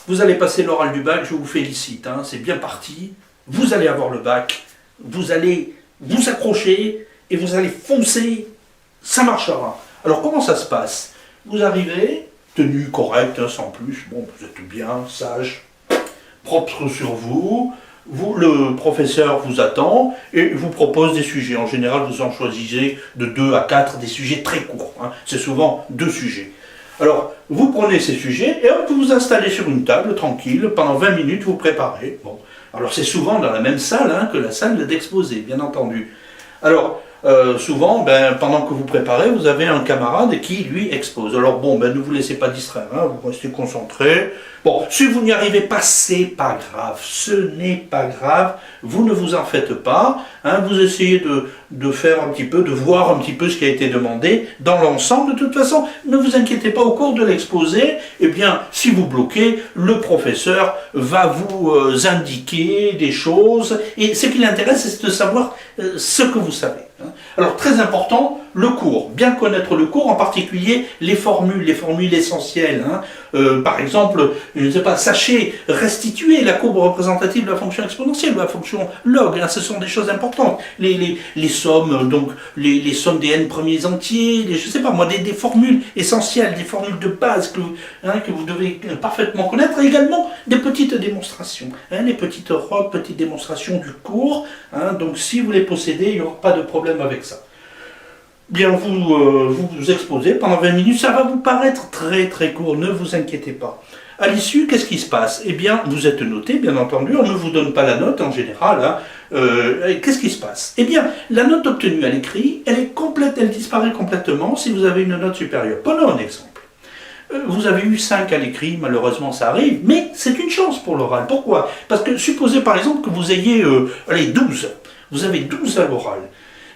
Vous allez passer l'oral du bac, je vous félicite, hein, c'est bien parti. Vous allez avoir le bac, vous allez vous accrocher et vous allez foncer, ça marchera. Alors comment ça se passe? Vous arrivez, tenue correcte, hein, sans plus, bon, vous êtes bien, sage, propre sur vous, le professeur vous attend et vous propose des sujets. En général, vous en choisissez de 2 à 4, des sujets très courts, hein. C'est souvent 2 sujets. Alors, vous prenez ces sujets et hop, vous vous installez sur une table, tranquille, pendant 20 minutes, vous préparez. Bon. Alors, c'est souvent dans la même salle, hein, que la salle d'exposé, bien entendu. Alors, souvent, pendant que vous préparez, vous avez un camarade qui, lui, expose. Alors bon, ne vous laissez pas distraire, hein, vous restez concentré. Bon, si vous n'y arrivez pas, c'est pas grave, ce n'est pas grave, vous ne vous en faites pas, hein, vous essayez de faire un petit peu, de voir un petit peu ce qui a été demandé dans l'ensemble. De toute façon, ne vous inquiétez pas, au cours de l'exposé, eh bien, si vous bloquez, le professeur va vous indiquer des choses, et ce qui l'intéresse, c'est de savoir ce que vous savez. Alors, très important, le cours. Bien connaître le cours, en particulier les formules essentielles. Hein. Par exemple, je ne sais pas, sachez restituer la courbe représentative de la fonction exponentielle, de la fonction log. Hein, ce sont des choses importantes. Les sommes, donc les sommes des n premiers entiers, je ne sais pas moi, des formules essentielles, des formules de base que vous devez parfaitement connaître. Et également des petites démonstrations. Hein, les petites rocs, petites démonstrations du cours. Hein, donc si vous les possédez, il n'y aura pas de problème avec ça. Bien, vous exposez pendant 20 minutes, ça va vous paraître très très court, ne vous inquiétez pas. À l'issue, qu'est-ce qui se passe? Eh bien, vous êtes noté, bien entendu, on ne vous donne pas la note en général. Hein. Qu'est-ce qui se passe? Eh bien, la note obtenue à l'écrit, elle est complète, elle disparaît complètement si vous avez une note supérieure. Prenons un exemple. Vous avez eu 5 à l'écrit, malheureusement ça arrive, mais c'est une chance pour l'oral. Pourquoi? Parce que supposez par exemple que vous ayez 12. Vous avez 12 à l'oral.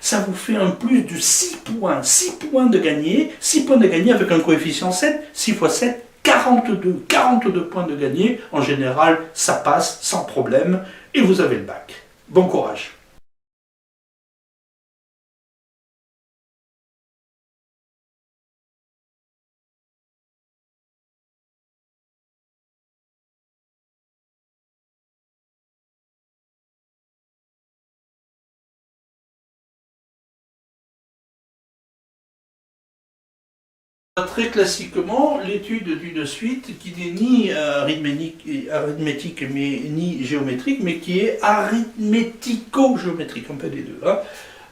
Ça vous fait un plus de 6 points. 6 points de gagné. 6 points de gagné avec un coefficient 7. 6 fois 7, 42. 42 points de gagné. En général, ça passe sans problème. Et vous avez le bac. Bon courage. Très classiquement, l'étude d'une suite qui n'est ni arithmétique mais ni géométrique, mais qui est arithmético-géométrique, un peu des deux. Hein.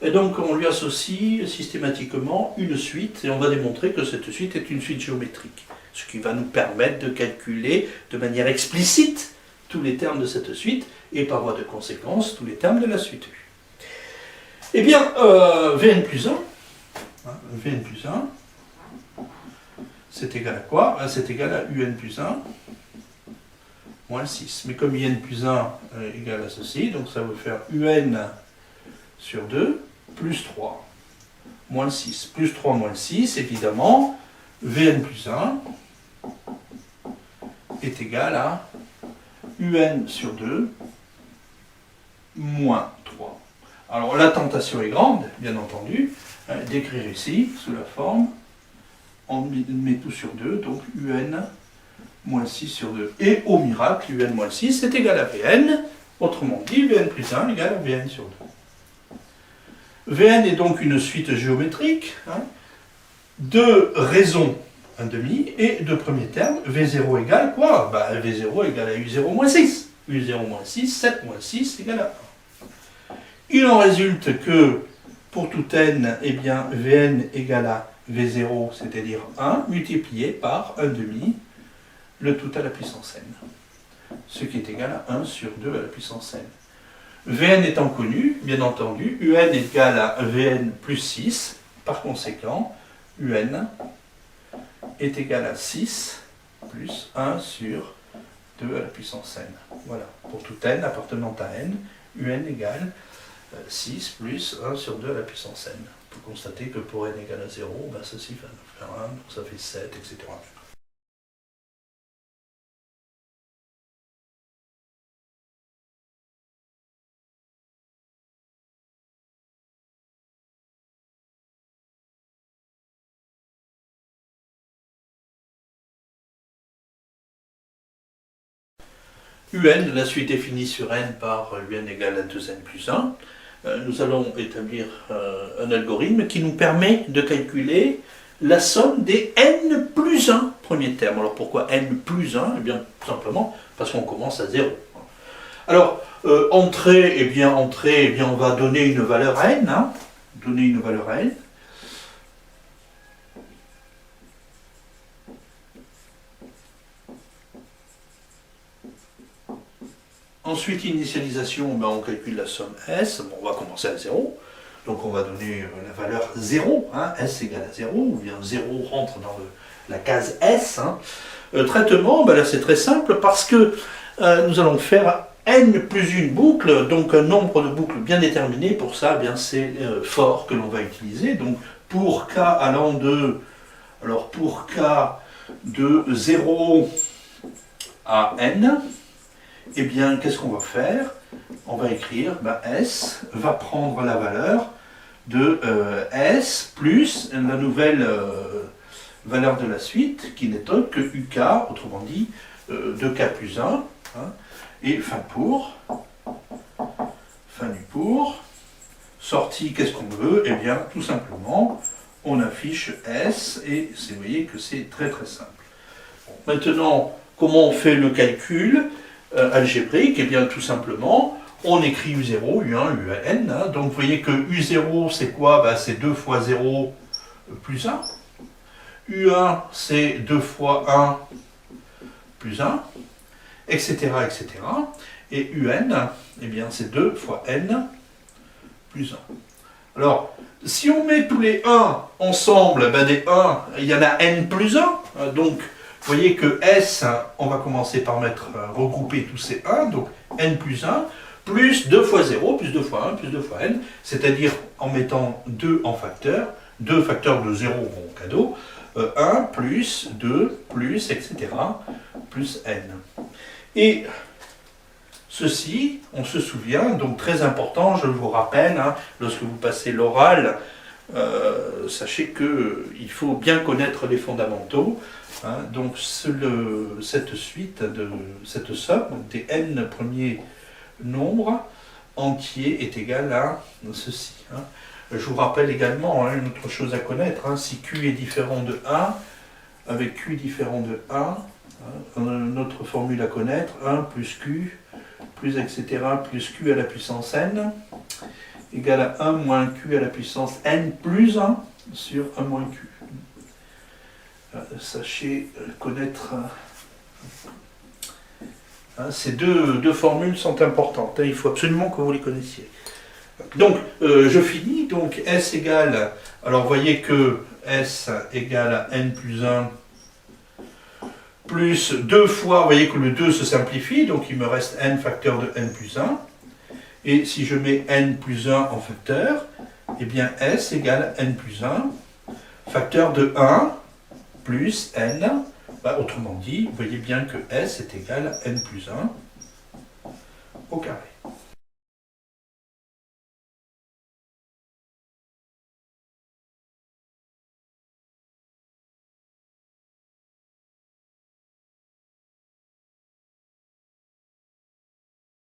Et donc on lui associe systématiquement une suite, et on va démontrer que cette suite est une suite géométrique, ce qui va nous permettre de calculer de manière explicite tous les termes de cette suite, et par voie de conséquence tous les termes de la suite U. Eh bien, Vn plus 1, hein, Vn plus 1, c'est égal à quoi? C'est égal à un plus 1 moins 6. Mais comme un plus 1 est égal à ceci, donc ça veut faire un sur 2 plus 3 moins 6. Plus 3 moins 6, évidemment, Vn plus 1 est égal à un sur 2 moins 3. Alors la tentation est grande, bien entendu, d'écrire ici, sous la forme, on met tout sur 2, donc un moins 6 sur 2. Et au miracle, un moins 6 c'est égal à Vn, autrement dit, Vn plus 1 égale à Vn sur 2. Vn est donc une suite géométrique, hein, de raisons 1 demi et de premier terme, V0 égale quoi? V0 égale à U0 moins 6. U0 moins 6, 7 moins 6 égale à 1. Il en résulte que pour tout n, eh bien, Vn égale à V0, c'est-à-dire 1, multiplié par 1 demi, le tout à la puissance n. Ce qui est égal à 1 sur 2 à la puissance n. Vn étant connu, bien entendu, un égale à Vn plus 6, par conséquent, un est égal à 6 plus 1 sur 2 à la puissance n. Voilà, pour tout n appartenant à n, un égale 6 plus 1 sur 2 à la puissance n. On peut constater que pour n égale à 0, ceci va faire 1, donc ça fait 7, etc. un, la suite définie sur n par un égale à 2n plus 1. Nous allons établir un algorithme qui nous permet de calculer la somme des n plus 1 premiers termes. Alors pourquoi n plus 1? Eh bien, tout simplement parce qu'on commence à 0. Alors, entrée, on va donner une valeur à n. Donner une valeur à n. Ensuite, initialisation, on calcule la somme S. Bon, on va commencer à 0. Donc on va donner la valeur 0, S égale à 0, ou bien 0 rentre dans la case S. Traitement, là c'est très simple parce que nous allons faire n plus une boucle, donc un nombre de boucles bien déterminé. Pour ça, c'est for que l'on va utiliser. Donc pour k allant de, pour k de 0 à n, eh bien qu'est-ce qu'on va faire? On va écrire, S va prendre la valeur de S plus la nouvelle valeur de la suite, qui n'est autre que UK, autrement dit 2K plus 1, et fin du pour, sortie, qu'est-ce qu'on veut? Eh bien, tout simplement, on affiche S, et vous voyez que c'est très très simple. Bon, maintenant, comment on fait le calcul algébrique? Eh bien, tout simplement, on écrit U0, U1, UN. Donc, vous voyez que U0, c'est quoi? C'est 2 fois 0 plus 1. U1, c'est 2 fois 1 plus 1, etc., etc. Et UN, eh bien, c'est 2 fois n plus 1. Alors, si on met tous les 1 ensemble, des 1, il y en a n plus 1. Donc, vous voyez que S, on va commencer par regrouper tous ces 1, donc n plus 1, plus 2 fois 0, plus 2 fois 1, plus 2 fois n, c'est-à-dire en mettant 2 en facteur, 2 facteurs de 0 vont au cadeau, 1 plus 2 plus, etc., plus n. Et ceci, on se souvient, donc très important, je vous rappelle, lorsque vous passez l'oral, sachez qu'il faut bien connaître les fondamentaux. Donc cette suite, cette somme des n premiers nombres entiers est égale à ceci. Je vous rappelle également une autre chose à connaître, si q est différent de 1, avec q différent de 1, on a une autre formule à connaître, 1 plus q, plus etc., plus q à la puissance n, égale à 1 moins q à la puissance n plus 1 sur 1 moins q. Sachez connaître, ces deux formules sont importantes, il faut absolument que vous les connaissiez. Donc, je finis, donc S égale, alors vous voyez que S égale à n plus 1, plus 2 fois, vous voyez que le 2 se simplifie, donc il me reste n facteur de n plus 1, et si je mets n plus 1 en facteur, eh bien S égale n plus 1, facteur de 1, plus n, autrement dit, vous voyez bien que S est égal à n plus 1 au carré.